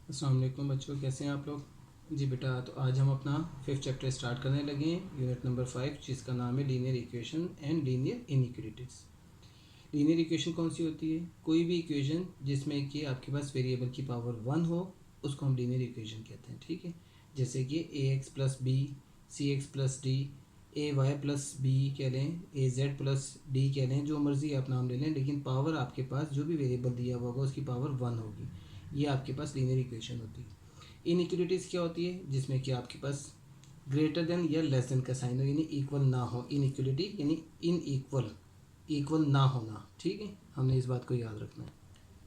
अस्सलाम वालेकुम बच्चों, कैसे हैं आप लोग। जी बेटा, तो आज हम अपना 5th चैप्टर स्टार्ट करने लगे हैं, यूनिट नंबर 5, जिसका नाम है linear equation and linear inequalities. Linear equation कौन सी होती है? कोई भी इक्वेशन जिसमें कि आपके पास वेरिएबल की पावर 1 हो, उसको हम लीनियर इक्वेशन कहते हैं। ठीक है, जैसे कि ए एक्स प्लस बी, सी एक्स प्लस डी, ए वाई प्लस बी कह लें, ए जेड प्लस डी कह लें, जो मर्ज़ी आप नाम ले लें, लेकिन पावर आपके पास जो भी वेरिएबल दिया हुआ होगा उसकी पावर 1 होगी। ये आपके पास लीनियर इक्वेशन होती है। इनइक्वालिटीज़ क्या होती है? जिसमें कि आपके पास ग्रेटर देन या लेस देन का साइन हो, यानी इक्वल ना हो। इनइक्वालिटी यानी इन इक्वल, इक्वल ना होना। ठीक है, हमने इस बात को याद रखना है।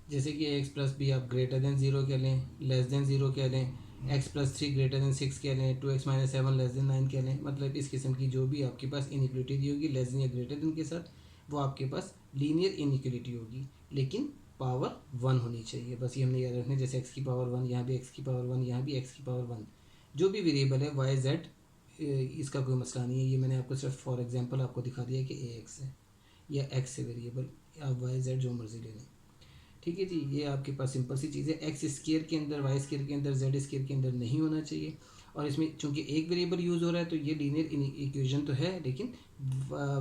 जैसे कि एक्स प्लस बी आप ग्रेटर देन ज़ीरो कह लें, लेस देन ज़ीरो कह लें, x plus three greater than six कह लें, 2x minus seven less than 9 कह लें। मतलब इस किस्म की जो भी आपके पास इनइक्वालिटी दी होगी लेस देन या ग्रेटर देन के साथ, वो आपके पास लीनियर इनइक्वालिटी होगी, लेकिन पावर 1 होनी चाहिए। बस ये हमने याद रखना है। जैसे एक्स की पावर 1, यहाँ भी एक्स की पावर 1, यहाँ भी एक्स की पावर 1। जो भी वेरिएबल है वाई जेड, इसका कोई मसला नहीं है। ये मैंने आपको सिर्फ फॉर एग्जांपल आपको दिखा दिया कि ए एक्स है या एक्स है वेरिएबल, आप वाई जेड जो मर्ज़ी ले लें। ठीक है जी, ये आपके पास सिंपल सी चीज़ है। एक्स स्केयर के अंदर, वाई स्केयर के अंदर, जेड स्केयर के अंदर नहीं होना चाहिए। और इसमें चूंकि एक वेरिएबल यूज़ हो रहा है, तो ये लीनियर इक्वेशन तो है, लेकिन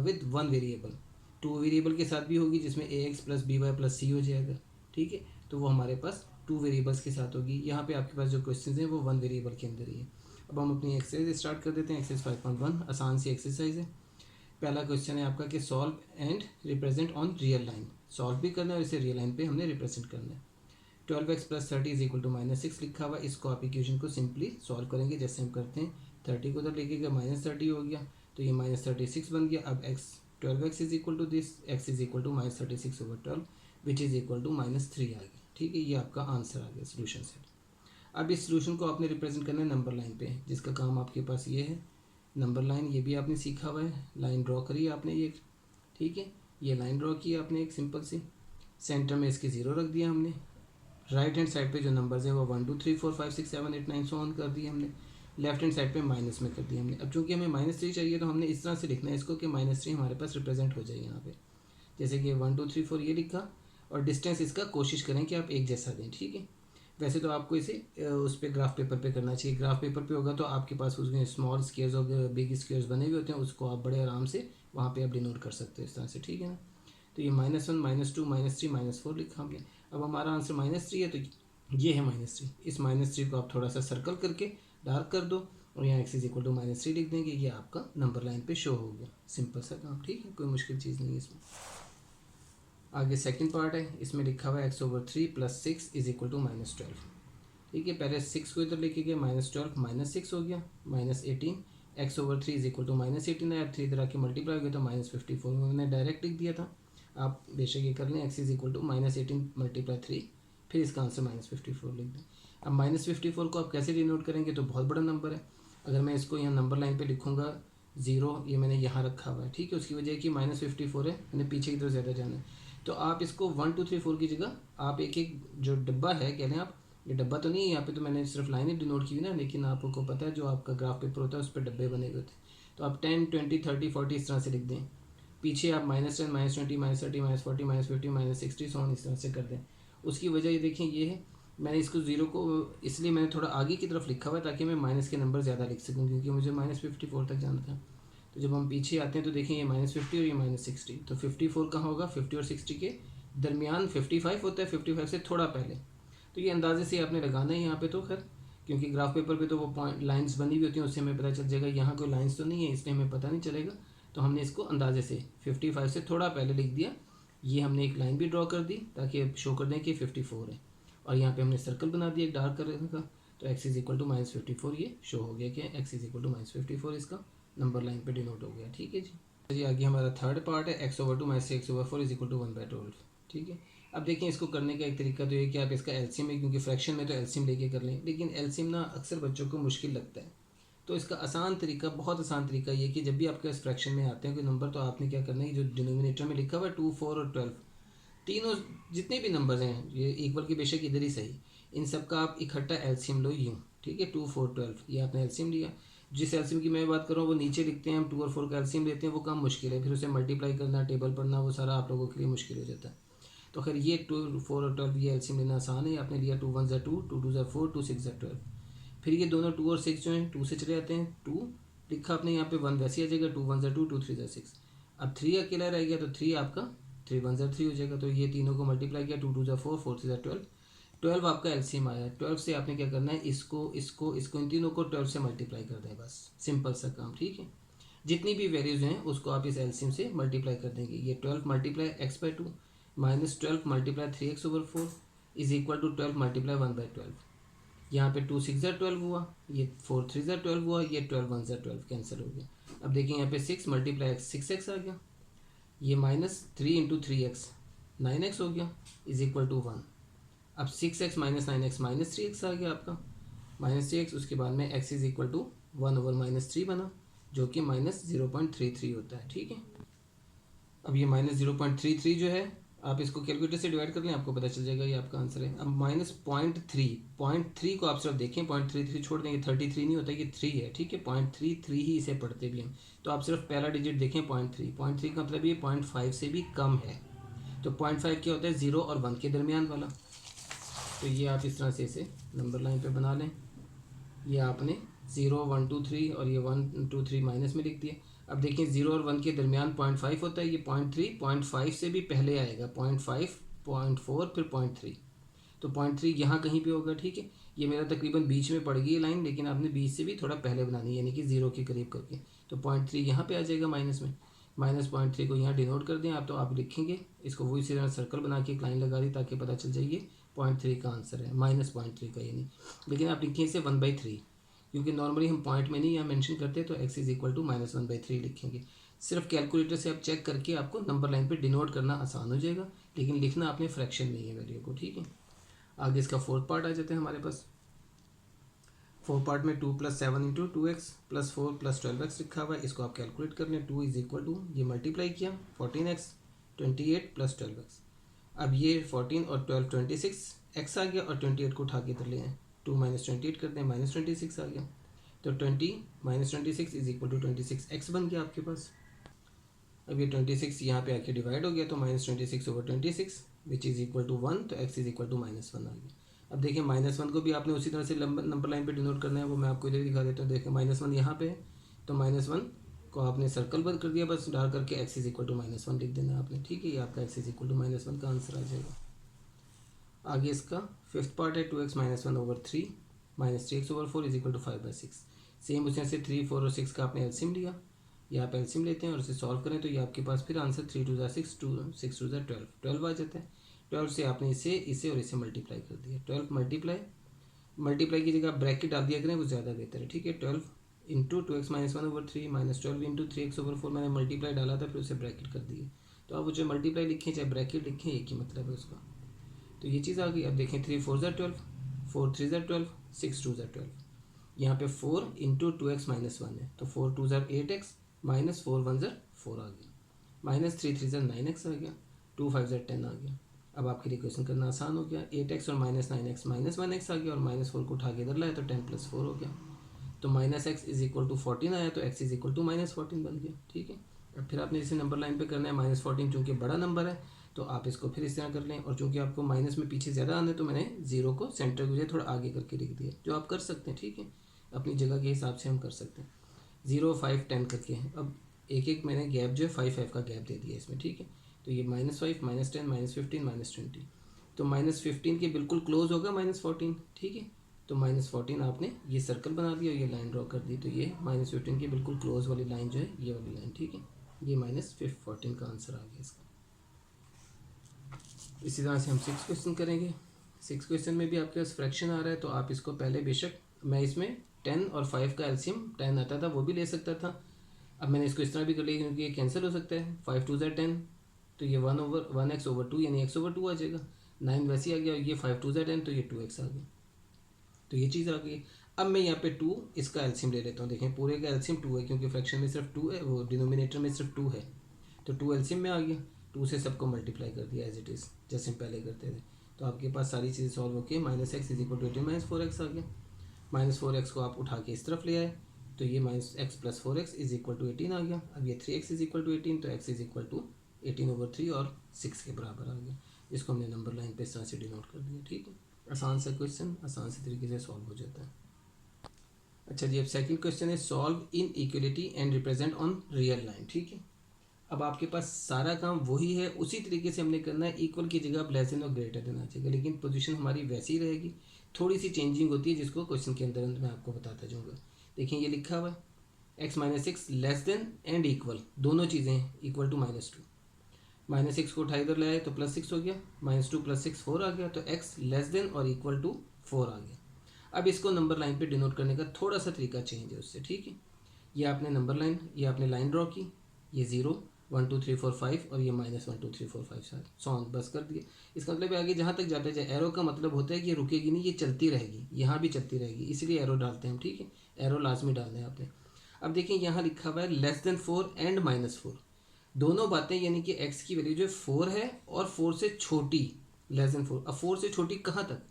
with one variable. Two variable के साथ भी होगी, जिसमें a x plus b y plus c हो जाएगा। ठीक है, तो वो हमारे पास टू वेरिएबल्स के साथ होगी। यहाँ पे आपके पास जो क्वेश्चन हैं वो वन वेरिएबल के अंदर ही है। अब हम अपनी एक्सरसाइज स्टार्ट कर देते हैं। एक्सरसाइज 5.1 आसान सी एक्सरसाइज है। पहला क्वेश्चन है आपका कि solve and represent on real line. Solve भी करना है और इसे रियल लाइन पे हमने रिप्रेजेंट करना है। 12x plus 30 is equal to -6 लिखा हुआ है। इसको आप इक्वेशन को सिंपली सॉल्व करेंगे जैसे हम करते हैं। 30 को उधर लेके गए, -30 हो गया, तो ये -36 बन गया। अब x 12x is equal to this, x is equal to -36/12 which is equal to -3 आ गया। ठीक है, ये आपका आंसर आ गया सोल्यूशन सेट। अब इस सोल्यूशन को आपने रिप्रेजेंट करना है नंबर लाइन पे, जिसका काम आपके पास ये है। नंबर लाइन ये भी आपने सीखा हुआ है। लाइन ड्रॉ करी आपने ये, ठीक है, ये लाइन ड्रॉ की आपने एक सिंपल सी। सेंटर में इसके 0 रख दिया हमने। राइट हैंड साइड पे जो नंबर्स हैं वो 1 2 3 4 5 6 7 8 9 सो ऑन कर दिए हमने। लेफ्ट हैंड साइड पे माइनस में कर दिया हमने। अब चूंकि हमें -3 चाहिए, तो हमने इस तरह से लिखना है इसको कि -3 हमारे पास रिप्रेजेंट हो जाए यहाँ पे। जैसे कि 1 2 3 4 ये लिखा, और डिस्टेंस इसका कोशिश करें कि आप एक जैसा दें। ठीक है, वैसे तो आपको इसे उस पर ग्राफ पेपर पे करना चाहिए। ग्राफ पेपर पे होगा तो आपके पास उसमें स्मॉल स्क्वेयर्स और बिग स्क्वेयर्स बने हुए होते हैं, उसको आप बड़े आराम से वहाँ पे आप डिनोट कर सकते हो इस तरह से। ठीक है ना, तो ये -1 -2 -3 -4 लिखा हमने। अब हमारा आंसर -3 है, तो ये है -3। इस -3 को आप थोड़ा सा सर्कल करके डार्क कर दो, और यहाँ x इज इक्वल टू -3 लिख देंगे। ये आपका नंबर लाइन पे शो हो गया। सिंपल सा काम, ठीक है, कोई मुश्किल चीज़ नहीं है इसमें। आगे सेकंड पार्ट है, इसमें लिखा हुआ है x/3 + 6 इज इक्वल टू -12। ठीक है, पहले 6 को इधर लेके गए, -12 -6 हो गया, -18। x/3 इज इक्वल टू -18 है। अब 3 इधर आके मल्टीप्लाई हो गया तो -54 में मैंने डायरेक्ट लिख दिया था। आप बेशक ये कर लें, x इज इक्वल टू -18 × 3, फिर इसका आंसर -54 लिख दें। अब -54 को आप कैसे डिनोट करेंगे? तो बहुत बड़ा नंबर है। अगर मैं इसको यहाँ नंबर लाइन पे लिखूँगा 0, ये मैंने यहाँ रखा हुआ है। ठीक है, उसकी वजह है कि -54 है, मैंने पीछे की तरफ ज़्यादा जाना है। तो आप इसको 1 2 3 4 की जगह आप एक एक जो डब्बा है, कह लें आप, ये डब्बा तो नहीं है यहाँ पे, तो मैंने सिर्फ लाइनें डिनोट की हुई ना, लेकिन आपको पता है जो आपका ग्राफ पेपर होता है उस पर डब्बे बने हुए होते हैं। तो आप 10 20 30 40 इस तरह से लिख दें। पीछे आप -10 -20 -30 -40 -50 -60 सो इस तरह से कर दें। उसकी वजह ये देखें, ये है, मैंने इसको 0 को इसलिए मैंने थोड़ा आगे की तरफ लिखा हुआ है ताकि मैं माइनस के नंबर ज़्यादा लिख सकूँ, क्योंकि मुझे -54 तक जाना था। तो जब हम पीछे आते हैं तो देखें ये -50 और ये -60, तो 54 कहाँ होगा? 50 और 60 के दरमियान 55 होता है, 55 से थोड़ा पहले। तो ये अंदाजे से आपने लगाना है यहाँ पे, तो खैर क्योंकि ग्राफ पेपर पे तो वो पॉइंट लाइंस बनी हुई होती हैं, उससे हमें पता चल जाएगा। यहाँ कोई लाइंस तो नहीं है, इसलिए हमें पता नहीं चलेगा। तो हमने इसको अंदाजे से 55 से थोड़ा पहले लिख दिया। ये हमने एक लाइन भी ड्रॉ कर दी ताकि शो कर दें कि 54 है, और यहाँ पे हमने सर्कल बना दिया एक डार्क कलर का। तो x इज इक्वल टू -54 ये शो हो गया कि x इज इक्वल टू -54 इसका नंबर लाइन पे डिनोट हो गया। ठीक है जी, आगे हमारा थर्ड पार्ट है, x/2 - x/4 is equal to 1/12। ठीक है, अब देखें इसको करने का एक तरीका तो ये कि आप इसका एलसीएम है, क्योंकि फ्रैक्शन में तो एलसीएम लेके कर लें, लेकिन एलसीएम ना अक्सर बच्चों को मुश्किल लगता है। तो इसका आसान तरीका, बहुत आसान तरीका ये कि जब भी आपके पास फ्रैक्शन में आते हैं कोई नंबर, तो आपने क्या करना है, जो डिनोमिनेटर में लिखा हुआ है 2 4 और 12, तीनों जितने भी नंबर्स हैं, ये इक्वल की बेशक इधर ही सही, इन सब का आप इकट्ठा एलसीएम लो यूँ। ठीक है, 2 4 12 ये आपने एलसीएम लिया। जिस एलसीएम की मैं बात कर रहा हूँ वो नीचे लिखते हैं हम, 2 और 4 का एलसीएम लेते हैं, वो काम मुश्किल है, फिर उसे मल्टीप्लाई करना, टेबल पढ़ना, वो सारा आप लोगों के लिए मुश्किल हो जाता है। तो खैर ये 2 4 और 12 ये एलसीएम लेना आसान है, आपने लिया 2 1 ज़ा 2, 2 2 ज़ा 4, 2 6 ज़ा 12। फिर ये दोनों 2 और 6 जो हैं 2 से चले जाते हैं, 2 लिखा आपने यहाँ पे 1 वैसे ही आ जाएगा, 2 1 ज़ा 2, 2 3 ज़ा 6। अब 3 अकेला रह गया तो 3 आपका 3 1 ज़ा 3 हो जाएगा। तो ये तीनों को मल्टीप्लाई किया, 2 2 ज़ा 4, 4 3 ज़ा 12, 12 आपका एलसीएम आया। 12 से आपने क्या करना है, इसको इन तीनों को 12 से मल्टीप्लाई कर दें, बस सिंपल सा काम, ठीक है। जितनी भी वैल्यूज़ हैं उसको आप इस एलसीएम से मल्टीप्लाई कर देंगे। ये 12 multiply x by 2 minus 12 multiply 3x/4 is equal to 12 multiply 1/12। यहाँ पे 2 6 ज़ा 12 हुआ, ये 4 3 ज़ा 12 हुआ, ये 12 1 ज़ा 12 कैंसिल हो गया। अब देखिए यहाँ पे 6 मल्टीप्लाई एक्स 6x आ गया, ये माइनस 3 इंटू 3x 9x हो गया इज इक्वल टू 1। अब 6x minus 9x minus 3x आ गया आपका, माइनस 3x, उसके बाद में x इज इक्वल टू 1/-3 बना, जो कि माइनस 0.33 होता है, ठीक है। अब ये माइनस 0.33 जो है आप इसको कैलकुलेटर से डिवाइड कर लें, आपको पता चल जाएगा ये आपका आंसर है। अब माइनस 0.3 को आप सिर्फ देखें, 0.33 छोड़ देंगे, 33 नहीं होता, ये 3 है, ठीक है। 0.33 ही इसे पढ़ते भी हम, तो आप सिर्फ पहला डिजिट देखें 0.3 का मतलब ये 0.5 से भी कम है। तो 0.5 क्या होता है, 0 और 1 के दरमियान वाला। तो ये आप इस तरह से इसे नंबर लाइन पे बना लें। ये आपने 0 1 2 3 और ये 1 2 3 माइनस में लिख दिया। अब देखिए 0 और 1 के दरमियान 0.5 होता है, ये 0.3 0.5 से भी पहले आएगा, 0.5 0.4 फिर 0.3, तो 0.3 यहाँ कहीं पे होगा, ठीक है। ये मेरा तकरीबन बीच में पड़ गई है लाइन, लेकिन आपने बीच से भी थोड़ा पहले बनानी है, यानी कि 0 के करीब करके। तो 0.3 यहाँ पे आ जाएगा माइनस में, माइनस 0.3 को यहाँ डिनोट कर दें आप, तो आप लिखेंगे इसको, वही इसी तरह सर्कल बना के एक लाइन लगा दी ताकि पता चल जाइए 0.3 का आंसर है, माइनस 0.3 का ये नहीं। लेकिन आप लिखें इसे 1/3, क्योंकि नॉर्मली हम पॉइंट में नहीं यहाँ मेंशन करते, तो x is equal to minus 1/3 लिखेंगे। सिर्फ कैलकुलेटर से आप चेक करके आपको नंबर लाइन पे डिनोट करना आसान हो जाएगा, लेकिन लिखना आपने फ्रैक्शन में ही है वैल्यू को, ठीक है। आगे इसका फोर्थ पार्ट आ जाते हैं हमारे पास। फोर्थ पार्ट में 2 + 7 इंटू 2x + 4 + 12x लिखा हुआ है, इसको आप कैलकुलेट कर लें। 2 इज इक्वल टू, ये मल्टीप्लाई किया 14x 28 + 12x। अब ये 14 और 12 26 x आ गया, और 28 को उठा के इधर ले आए, 2 - 28 करते हैं, -26 आ गया। तो 20 - 26 इज इक्वल टू 26x बन गया आपके पास। अब ये 26 यहाँ पे आके डिवाइड हो गया, तो -26/26 विच इज़ इक्वल टू 1, तो x इज इक्वल टू -1 आ गया। अब देखिए -1 को भी आपने उसी तरह से नंबर लाइन पे डिनोट करना है, वो मैं आपको इधर दिखा देता हूँ। देखिए -1 यहाँ पे है, तो -1 को आपने सर्कल बंद कर दिया, बस डाल करके x इज इक्वल टू -1 लिख देना आपने, ठीक है। ये आपका x इज इक्वल टू -1 का आंसर आ जाएगा। आगे इसका फिफ्थ पार्ट है 2x - 1/3 - 3x/4 is equal to 5/6। Same उसी तरह से 3 4 और 6 का आपने एलसीएम लिया, ये आप एलसीएम लेते हैं और इसे सॉल्व करें, तो ये आपके पास फिर आंसर 3 2 ज़ा 6, 2 6 2 ज़ा 12 12 आ जाता है। 12 से आपने इसे और इसे मल्टीप्लाई कर दिया, 12 मल्टीप्लाई की जगह ब्रैकेट डाल दिया करें, वो ज़्यादा बेहतर है, ठीक है। 12 इंटू 2x - 1/3 - 12 इंटू 3x/4 मैंने मल्टीप्लाई डाला था, फिर उसे ब्रैकेट कर दिए। तो आप वो जो मल्टीप्लाई लिखें चाहे ब्रैकेट लिखें, एक ही मतलब है उसका। तो ये चीज़ आ गई। अब देखें 3 4 ज़ा 12, 4 3 ज़ा 12, 6 2 ज़ा 12। यहाँ पे 4 इंटू 2x - 1 है, तो 4 2 ज़ा 8x माइनस 4 1 ज़ा 4 आ गया, माइनस 3 3 ज़ा 9x आ गया, 2 5 ज़ा 10 आ गया। अब आपके लिए क्वेश्चन करना आसान हो गया। 8x और -9x -1x आ गया, और -4 को उठा के इधर लाया, तो 10 + 4 हो गया। तो -x इज इक्वल टू 14 आया, तो x इज इक्वल टू -14 बन गया, ठीक है। अब फिर आपने इसे नंबर लाइन पे करना है, -14 चूँकि बड़ा नंबर है, तो आप इसको फिर इस तरह कर लें, और चूँकि आपको माइनस में पीछे ज़्यादा आना है, तो मैंने 0 को सेंटर की वजह थोड़ा आगे करके लिख दिया, जो आप कर सकते हैं, ठीक है। अपनी जगह के हिसाब से हम कर सकते हैं। 0 5 10 करके है। अब एक मैंने गैप जो है 5 5 का गैप दे दिया इसमें, ठीक है। तो ये -5 -10 -15 -20, तो -15 के बिल्कुल क्लोज होगा -14, ठीक है। तो -14 आपने ये सर्कल बना दिया और ये लाइन ड्रॉ कर दी, तो ये -15 के बिल्कुल क्लोज वाली लाइन जो है ये वाली लाइन, ठीक है। ये -14 का आंसर आ गया इसका। इसी तरह से हम 6 क्वेश्चन करेंगे। 6 क्वेश्चन में भी आपके पास फ्रैक्शन आ रहा है, तो आप इसको पहले, बेशक मैं इसमें 10 और 5 का एलसीएम 10 आता था, वो भी ले सकता था। अब मैंने इसको इस तरह भी कर लिया, क्योंकि ये कैंसिल हो सकता है। 5 2 ज़ा 10, तो ये 1/2 यानी x/2 आ जाएगा। 9 वैसे ही आ गया, और ये 5 2 ज़ा 10, तो ये 2x आ गया। तो ये चीज़ आ गई। अब मैं यहाँ पे 2 इसका एलसीएम ले लेता हूँ। देखें पूरे का एलसीएम 2 है, क्योंकि फ्रैक्शन में सिर्फ 2 है, वो डिनोमिनेटर में सिर्फ 2 है, तो 2 एलसीएम में आ गया। 2 से सबको मल्टीप्लाई कर दिया एज इट इज़, जैसे हम पहले करते थे। तो आपके पास सारी चीज़ें सॉल्व होकर -x is equal to 18 - 4x आ गया। -4x को आप उठा के इस तरफ ले आए, तो ये -x + 4x is equal to 18 आ गया। अब ये 3x इज इक्वल टू 18, तो x इज इक्वल टू 18/3 और 6 के बराबर आ गया। इसको हमने नंबर लाइन पे इस तरह से डिनोट कर दिया। ठीक है, आसान सा क्वेश्चन, आसान से तरीके से सॉल्व हो जाता है। अच्छा जी, अब सेकंड क्वेश्चन है solve in equality and represent on real line. ठीक है, अब आपके पास सारा काम वही है, उसी तरीके से हमने करना है। इक्वल की जगह आप लेस देन और ग्रेटर देन आ जाएगा, लेकिन पोजीशन हमारी वैसी ही रहेगी, थोड़ी सी चेंजिंग होती है जिसको क्वेश्चन के अंदर मैं आपको बताता जाऊँगा। देखिए ये लिखा हुआ है x-6 less than and equal, दोनों चीज़ें हैं, इक्वल टू -2। -6 को उठा इधर लाए तो +6 हो गया, -2 + 6 4 आ गया, तो x लेस देन और इक्वल टू 4 आ गया। अब इसको नंबर लाइन पे डिनोट करने का थोड़ा सा तरीका चेंज है उससे। ठीक है, ये आपने नंबर लाइन, ये आपने लाइन ड्रॉ की, ये 0 1 2 3 4 5 और ये -1 2 3 4 5 7 सॉन्ग बस कर दिया। इसका मतलब आगे जहाँ तक जाते जाए, एरो का मतलब होता है कि ये रुकेगी नहीं, ये चलती रहेगी, यहाँ भी चलती रहेगी, इसलिए एरो डालते हैं हम। ठीक है, एरो लाजमी डालना है आपने। अब देखिए यहाँ लिखा हुआ है लेस देन 4 एंड -4, दोनों बातें, यानी कि x की वैल्यू जो 4 है और 4 से छोटी लेस देन 4। अब 4 से छोटी कहाँ तक,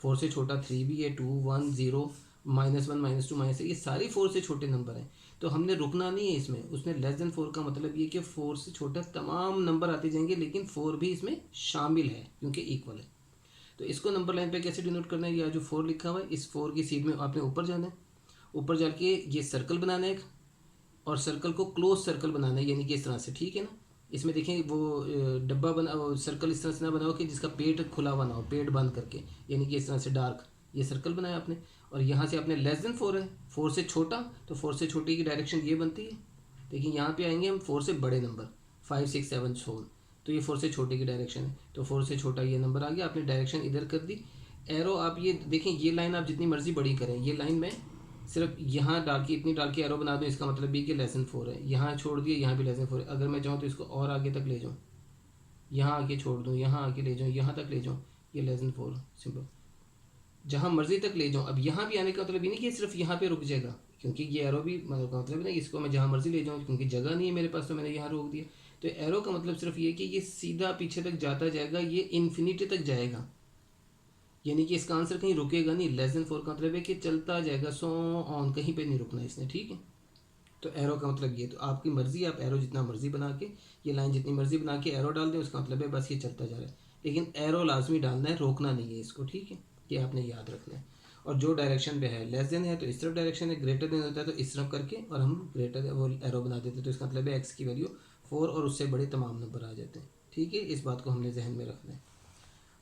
4 से छोटा 3 भी है, 2 1 0 -1 -2 -3, ये सारी 4 से छोटे नंबर हैं, तो हमने रुकना नहीं है इसमें। उसमें लेस देन 4 का मतलब ये कि 4 से छोटा तमाम नंबर आते जाएंगे, लेकिन 4 भी इसमें शामिल है क्योंकि इक्वल है। तो इसको नंबर लाइन पे कैसे डिनोट करना है, या जो 4 लिखा हुआ है इस 4 की सीध में आपने ऊपर जाना है, ऊपर जाके ये सर्कल बनाना है एक, और सर्कल को क्लोज सर्कल बनाना है, यानी कि इस तरह से। ठीक है ना, इसमें देखें वो डब्बा बना, सर्कल इस तरह से ना बनाओ कि जिसका पेट खुला हुआ ना हो, पेट बंद करके, यानी कि इस तरह से डार्क ये सर्कल बनाया आपने। और यहाँ से आपने लेस देन 4 है, 4 से छोटा, तो 4 से छोटी की डायरेक्शन ये बनती है। देखिए यहाँ पे आएंगे हम 4 से बड़े नंबर 5 6 7 4, तो ये 4 से छोटे की डायरेक्शन है, तो 4 से छोटा ये नंबर आ गया, आपने डायरेक्शन इधर कर दी। एरो आप ये देखें, ये लाइन आप जितनी मर्जी बड़ी करें, ये लाइन में सिर्फ यहाँ डाल के, इतनी डाल के एरो बना दूँ, इसका मतलब भी कि लेसन 4 है। यहाँ छोड़ दिए, यहाँ भी लेसन 4 है। अगर मैं चाहूँ तो इसको और आगे तक ले जाऊँ, यहाँ आगे छोड़ दूँ, यहाँ आगे ले जाऊँ, यहाँ तक ले जाऊँ, ये लेसन 4 सिंपल, जहाँ मर्जी तक ले जाऊँ। अब यहाँ भी आने का मतलब ये नहीं कि सिर्फ यहाँ पे रुक जाएगा, क्योंकि ये एरो भी मतलब नहीं, इसको मैं जहाँ मर्जी ले जाऊँ, क्योंकि जगह नहीं है मेरे पास, तो मैंने यहाँ रोक दिया। तो एरो का मतलब सिर्फ ये कि ये सीधा पीछे तक जाता जाएगा, ये इन्फिनिटी तक जाएगा, यानी कि इसका आंसर कहीं रुकेगा नहीं। लेस देन 4 का मतलब है कि चलता जाएगा, सो ऑन, कहीं पे नहीं रुकना इसने। ठीक है, तो एरो का मतलब ये, तो आपकी मर्जी, आप एरो जितना मर्जी बना के, ये लाइन जितनी मर्जी बना के एरो डाल दें, उसका मतलब है बस ये चलता जा रहा है, लेकिन एरो लाजमी डालना है, रोकना नहीं है इसको। ठीक है, ये आपने याद रखना है। और जो डायरेक्शन पे है, लेस देन है तो इस तरफ डायरेक्शन है, ग्रेटर देन होता है तो इस तरफ करके, और हम ग्रेटर वो एरो बना देते हैं, तो इसका मतलब है एक्स की वैल्यू 4 और उससे बड़े तमाम नंबर आ जाते हैं। ठीक है, इस बात को हमने जहन में रखना है।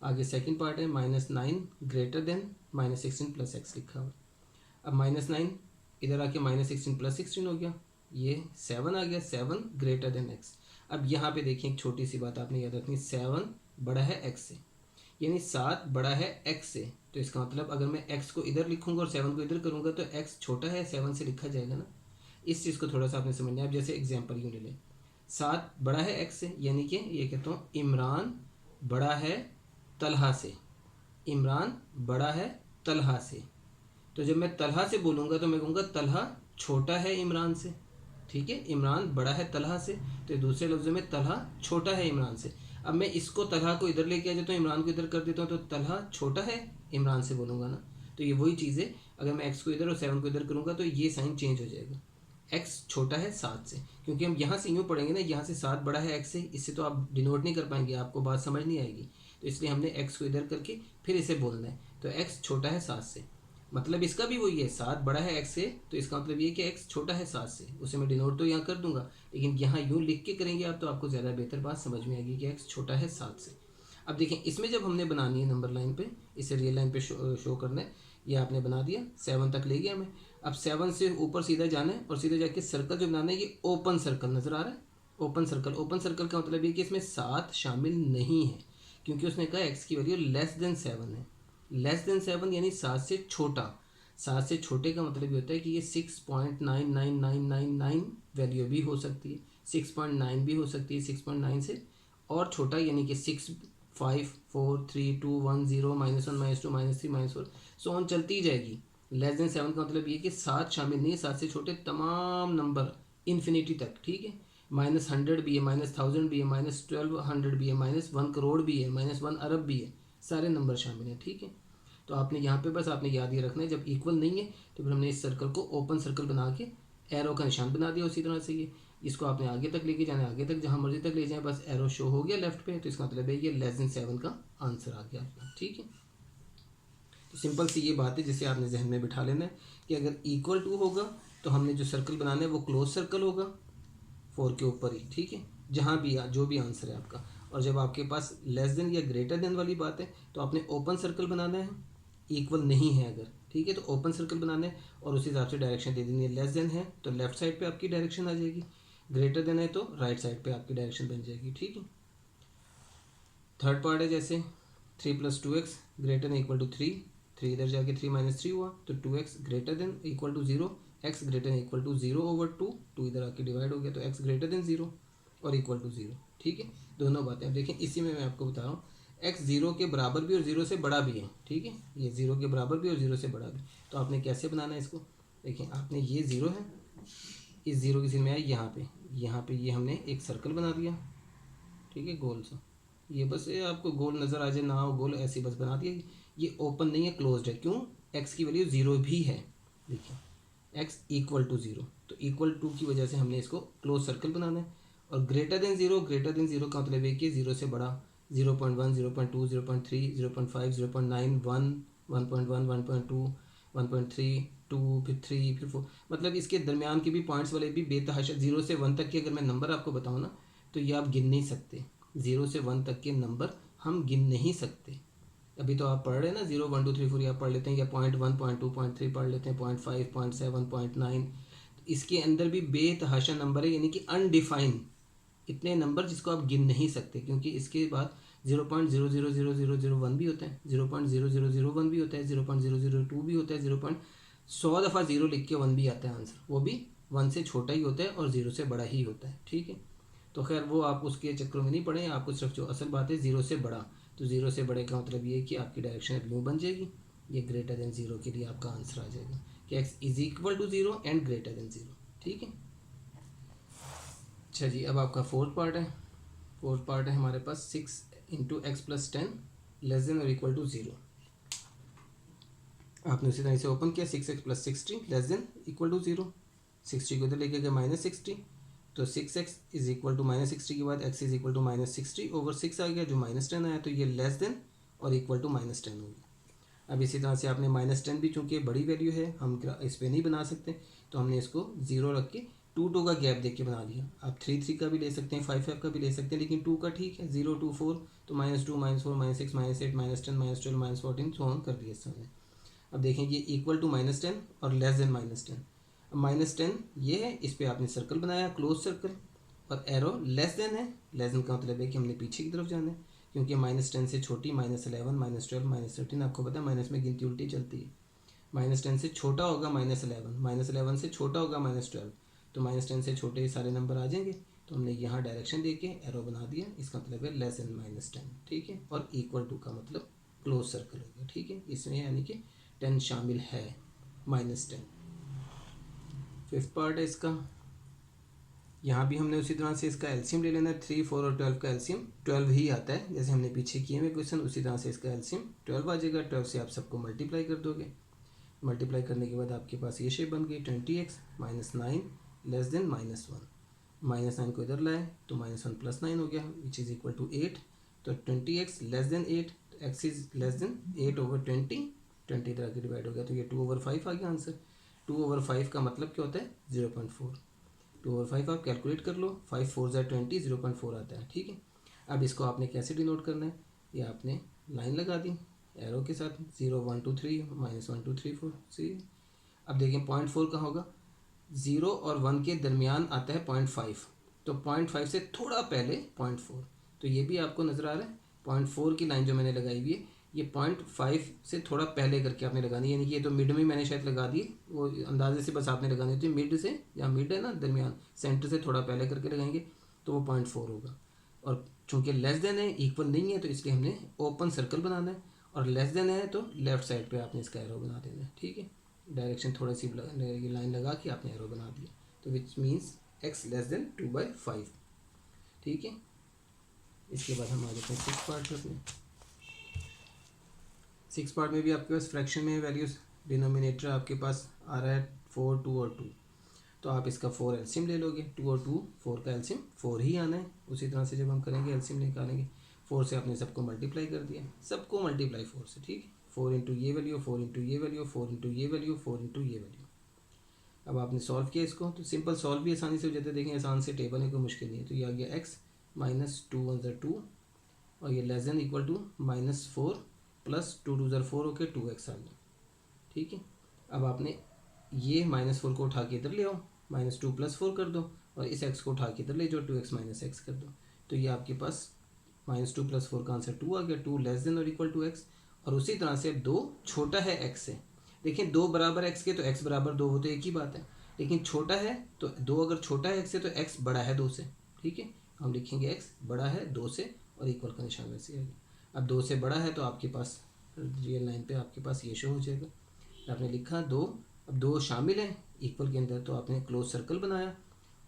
आगे सेकंड पार्ट है -9 ग्रेटर देन -16 + x लिखा हुआ। अब -9 इधर आके -16 + 16 हो गया, ये 7 आ गया, 7 ग्रेटर देन x। अब यहाँ पे देखिए एक छोटी सी बात आपने याद रखनी, 7 बड़ा है x से, यानी 7 बड़ा है x से, तो इसका मतलब अगर मैं x को इधर लिखूंगा और 7 को इधर करूंगा तो x छोटा है 7 से लिखा जाएगा ना। इस चीज़ को थोड़ा सा आपने समझना है। अब जैसे एग्जाम्पल यूँ ले लें, 7 बड़ा है x से, यानी कि ये कहता हूँ इमरान बड़ा है तलहा से, इमरान बड़ा है तलहा से। तो जब मैं तलहा से बोलूँगा तो मैं कहूँगा तलहा छोटा है इमरान से। ठीक है, इमरान बड़ा है तलहा से, तो दूसरे लफ्ज़ों में तलहा छोटा है इमरान से। अब मैं इसको तलहा को इधर लेके आ जाता हूँ, इमरान को इधर कर देता हूँ, तो तलहा छोटा है इमरान से बोलूँगा ना। तो ये वही चीज़ है, अगर मैं एक्स को इधर और 7 को इधर करूँगा तो ये साइन चेंज हो जाएगा, एक्स छोटा है 7 से, क्योंकि हम यहाँ से यूँ पढ़ेंगे ना, यहाँ से 7 बड़ा है एक्स से, इससे तो आप डिनोट नहीं कर पाएंगे, आपको बात समझ नहीं आएगी। तो इसलिए हमने एक्स को इधर करके फिर इसे बोलना है, तो एक्स छोटा है 7 से, मतलब इसका भी वही है, 7 बड़ा है एक्स से, तो इसका मतलब ये कि एक्स छोटा है 7 से, उसे मैं डिनोट तो यहाँ कर दूंगा, लेकिन यहाँ यूँ लिख के करेंगे आप, तो आपको ज़्यादा बेहतर बात समझ में आएगी कि एक्स छोटा है 7 से। अब देखें, इसमें जब हमने बनानी है नंबर लाइन पे, इसे रियल लाइन पे शो करना है, ये आपने बना दिया, 7 तक ले गया मैं। अब 7 से ऊपर सीधा जाना है, और सीधे जाके सर्कल जो बनाना है, ये ओपन सर्कल नज़र आ रहा है, ओपन सर्कल। ओपन सर्कल का मतलब ये कि इसमें 7 शामिल नहीं है, क्योंकि उसने कहा एक्स की वैल्यू लेस देन 7 है। लेस देन 7 यानी 7 से छोटा। 7 से छोटे का मतलब ये होता है कि ये 6.99999 वैल्यू भी हो सकती है, 6.9 भी हो सकती है, 6.9 से और छोटा, यानी कि 6 5 4 3 2 1 0 -1 -2 -3 -4 सो ऑन चलती ही जाएगी। लेस देन 7 का मतलब ये कि 7 शामिल नहीं है, 7 से छोटे तमाम नंबर इन्फिनिटी तक। ठीक है, -100 भी है, -1000 भी है, -1200 भी है, -1 करोड़ भी है, -1 अरब भी है, सारे नंबर शामिल हैं। ठीक है, तो आपने यहाँ पे बस आपने याद ये रखना है, जब इक्वल नहीं है तो फिर हमने इस सर्कल को ओपन सर्कल बना के एरो का निशान बना दिया उसी तरह से। ये इसको आपने आगे तक लेके जाना है, आगे तक जहाँ मर्जी तक ले जाएं, बस एरो शो हो गया लेफ्ट पे, तो इसका मतलब है ये लेस देन 7 का आंसर आ गया आपका। ठीक है, तो सिंपल सी ये बात है जिसे आपने जहन में बिठा लेना है कि अगर इक्वल टू होगा तो हमने जो सर्कल बनाना है वो क्लोज सर्कल होगा 4 के ऊपर ही। ठीक है, जहाँ भी जो भी आंसर है आपका। और जब आपके पास लेस देन या ग्रेटर देन वाली बात है तो आपने ओपन सर्कल बनाना है, इक्वल नहीं है अगर, ठीक है, तो ओपन सर्कल बनाना है और उस हिसाब से डायरेक्शन दे देनी है। लेस देन है तो लेफ्ट साइड पे आपकी डायरेक्शन आ जाएगी, ग्रेटर देन है तो राइट साइड पे आपकी डायरेक्शन बन जाएगी। ठीक है, थर्ड पार्ट है जैसे 3+2x greater than equal to 3 इधर जाके 3 - 3 हुआ तो 2x greater than equal to 0, x greater than equal to 0/2 इधर आके डिवाइड हो गया तो x ग्रेटर देन 0 और इक्वल टू 0। ठीक है, दोनों बातें अब देखें, इसी में मैं आपको बता रहा हूँ x 0 के बराबर भी और 0 से बड़ा भी है। ठीक है, ये 0 के बराबर भी और 0 से बड़ा भी, तो आपने कैसे बनाना है इसको, देखें आपने ये 0 है, इस 0 की सीन में आए यहाँ पे ये हमने एक सर्कल बना दिया। ठीक है, गोल सा, ये बस ये आपको गोल नज़र आ जाए ना हो गोल, ऐसे बस बना दिया। ये ओपन नहीं है, क्लोज्ड है। क्यों, x की वैल्यू 0 भी है। देखिए x इक्वल टू 0, तो इक्वल टू की वजह से हमने इसको क्लोज सर्कल बनाना है। और ग्रेटर देन 0 का मतलब है कि 0 से बड़ा 0.1 0.2 0.3 0.5 0.9 1 1.1 1.2 1.3 2 फिर 3 फिर 4, मतलब इसके दरमियान के भी पॉइंट्स वाले भी बेतहाशा 0 से 1 तक के अगर मैं नंबर आपको बताऊँ ना तो ये आप गिन नहीं सकते। 0 से 1 तक के नंबर हम गिन नहीं सकते। अभी तो आप पढ़ रहे हैं ना 0 1 2 3 4 आप पढ़ लेते हैं, या 0.1 0.2 0.3 पढ़ लेते हैं, 0.5 0.7 0.9, इसके अंदर भी बेतहाशा नंबर है, यानी कि अनडिफाइन इतने नंबर जिसको आप गिन नहीं सकते। क्योंकि इसके बाद 0.000001 भी होता है, 0.0001 भी होता है, 0.002 भी होता है, 100 दफ़ा 0 लिख के 1 भी आता है आंसर, वो भी 1 से छोटा ही होता है और 0 से बड़ा ही होता है। ठीक है, तो खैर वो आप उसके चक्करों में नहीं पड़े, आपको सिर्फ जो असल बात है 0 से बड़ा, तो 0 से बड़े का मतलब ये है कि आपकी डायरेक्शन अब यूँ बन जाएगी, ये ग्रेटर देन 0 के लिए आपका आंसर आ जाएगा कि x is equal to 0 and greater than 0। ठीक है, अच्छा जी, अब आपका फोर्थ पार्ट है हमारे पास 6 × x + 10 लेस देन और इक्वल टू 0। आपने उसी तरह से ओपन किया 6x + 60 less than equal to 0, 60 को इधर लेके गए -60, तो 6x इज इक्वल टू -60 के बाद x इज इक्वल टू -60/6 आ गया जो -10 आया, तो ये लेस देन और इक्वल टू -10 हो गया। अब इसी तरह से आपने -10 भी चूँकि बड़ी वैल्यू है हम इस पर नहीं बना सकते, तो हमने इसको 0 रख के 2 का गैप देख के बना लिया। आप 3 का भी ले सकते हैं, 5 का भी ले सकते हैं, लेकिन 2 का ठीक है। 0 2 4 तो -2 -4 -6 -8 -10 -12 -14 सो ऑन कर दिया इस समय। अब देखें ये इक्वल टू -10 और लेस देन -10। अब -10 ये है, इस पर आपने सर्कल बनाया क्लोज सर्कल, और एरो लेस देन है। लेस देन का मतलब है कि हमने पीछे की तरफ जाना है, क्योंकि -10 से छोटी -11 -12 -13, आपको पता है माइनस में गिनती उल्टी चलती है। -10 से छोटा होगा -11 -11 से छोटा होगा -12, तो -10 से छोटे ही सारे नंबर आ जाएंगे। तो हमने यहाँ डायरेक्शन दे के एरो बना दिया, इसका मतलब है लेस देन -10। ठीक है, और इक्वल टू का मतलब क्लोज सर्कल हो गया। ठीक है, इसमें यानी कि 10 शामिल है, -10। फिफ्थ पार्ट है इसका, यहाँ भी हमने उसी तरह से इसका एलसीएम ले लेना है। 3 4 और 12 का एलसीएम 12 ही आता है, जैसे हमने पीछे किए हुए क्वेश्चन उसी तरह से इसका एलसीएम 12 आ जाएगा। 12 से आप सबको मल्टीप्लाई कर दोगे, मल्टीप्लाई करने के बाद आपके पास ये शेप बन गई 20x - 9 लेस देन -1। -9 को इधर लाए तो -1 + 9 हो गया विच इज़ इक्वल टू 8, तो 20x less than 8, x is less than 8/20, 20 इधर आके डिवाइड हो गया तो ये 2/5 आ गया आंसर। 2/5 का मतलब क्या होता है 0.4। 2/5 आप कैलकुलेट कर लो, 5 4 ज़ा 20, 0.4 आता है। ठीक है, अब इसको आपने कैसे डिनोट करना है, ये आपने लाइन लगा दी एरो के साथ 0 1 2 3 -1 2 3 4 सी। अब देखें 0.4 कहाँ होगा, 0 और 1 के दरमियान आता है 0.5, तो 0.5 से थोड़ा पहले 0.4, तो ये भी आपको नज़र आ रहा है 0.4 की लाइन जो मैंने लगाई हुई है ये 0.5 से थोड़ा पहले करके आपने लगानी है, यानी कि ये तो मिड में मैंने शायद लगा दी, वो अंदाजे से बस आपने लगानी होती है मिड से, या मिड है ना दरमियान, सेंटर से थोड़ा पहले करके लगाएंगे तो वो 0.4 होगा। और चूँकि लेस देन है इक्वल नहीं है तो इसलिए हमने ओपन सर्कल बनाना है, और लेस देन है तो लेफ्ट साइड पे आपने इसका एरो बना देना है। ठीक है, डायरेक्शन थोड़ी सी ये लाइन लगा के आपने एरो बना दिया, तो which means x less than 2/5। ठीक है, इसके बाद हम आ जाते हैं 6 पार्ट में। 6 पार्ट में भी आपके पास फ्रैक्शन में वैल्यूज, डिनोमिनेटर आपके पास आ रहा है 4 2 और 2। तो आप इसका 4 एलसीएम ले लोगे, 2 और 2 4 का एलसीएम 4 ही आना है। उसी तरह से जब हम करेंगे एलसीएम निकालेंगे, 4 से आपने सबको मल्टीप्लाई कर दिया, सबको मल्टीप्लाई 4 से, ठीक है। 4 इंटू ये वैल्यू, 4 इंटू ये वैल्यू, 4 इंटू ये वैल्यू, 4 इंटू ये वैल्यू। अब आपने सॉल्व किया इसको तो सिंपल सॉल्व भी आसानी से हो जाता है। देखें आसान से टेबल है, कोई मुश्किल नहीं है। तो ये आ गया एक्स माइनस 2 वन ज़र 2 और ये less than equal to -4 plus 2 2 ज़र 4 होके 2x आ गया, ठीक है। अब आपने ये -4 को उठा के इधर ले आओ, -2 + 4 कर दो और इस x को उठा के इधर ले जाओ, 2x - x कर दो। तो ये आपके पास -2 + 4 का आंसर 2 आ गया, 2 लेस देन और इक्वल टू x। और उसी तरह से 2 छोटा है x से। देखिए 2 बराबर x के तो x बराबर 2 वो तो एक ही बात है, लेकिन छोटा है तो 2 अगर छोटा है x से तो x बड़ा है 2 से, ठीक है। हम लिखेंगे x बड़ा है 2 से और इक्वल का निशान वैसे आ गया। अब 2 से बड़ा है तो आपके पास रियल लाइन पे आपके पास ये शो हो जाएगा। आपने लिखा 2, अब 2 शामिल है इक्वल के अंदर, तो आपने क्लोज सर्कल बनाया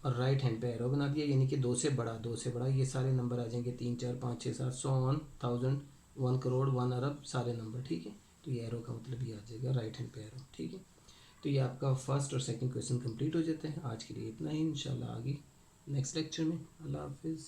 और राइट हैंड पे एरो बना दिया, यानी कि 2 से बड़ा ये सारे नंबर आ जाएंगे 3 4 5 6 7 100 1000 1 करोड़ 1 अरब सारे नंबर, ठीक है। तो ये एरो का मतलब ये आ जाएगा राइट हैंड पे एरो, ठीक है। तो ये आपका फर्स्ट और सेकंड क्वेश्चन कंप्लीट हो जाते हैं। आज के लिए इतना ही, इंशाल्लाह आगे नेक्स्ट लेक्चर में। अल्लाह हाफिज़।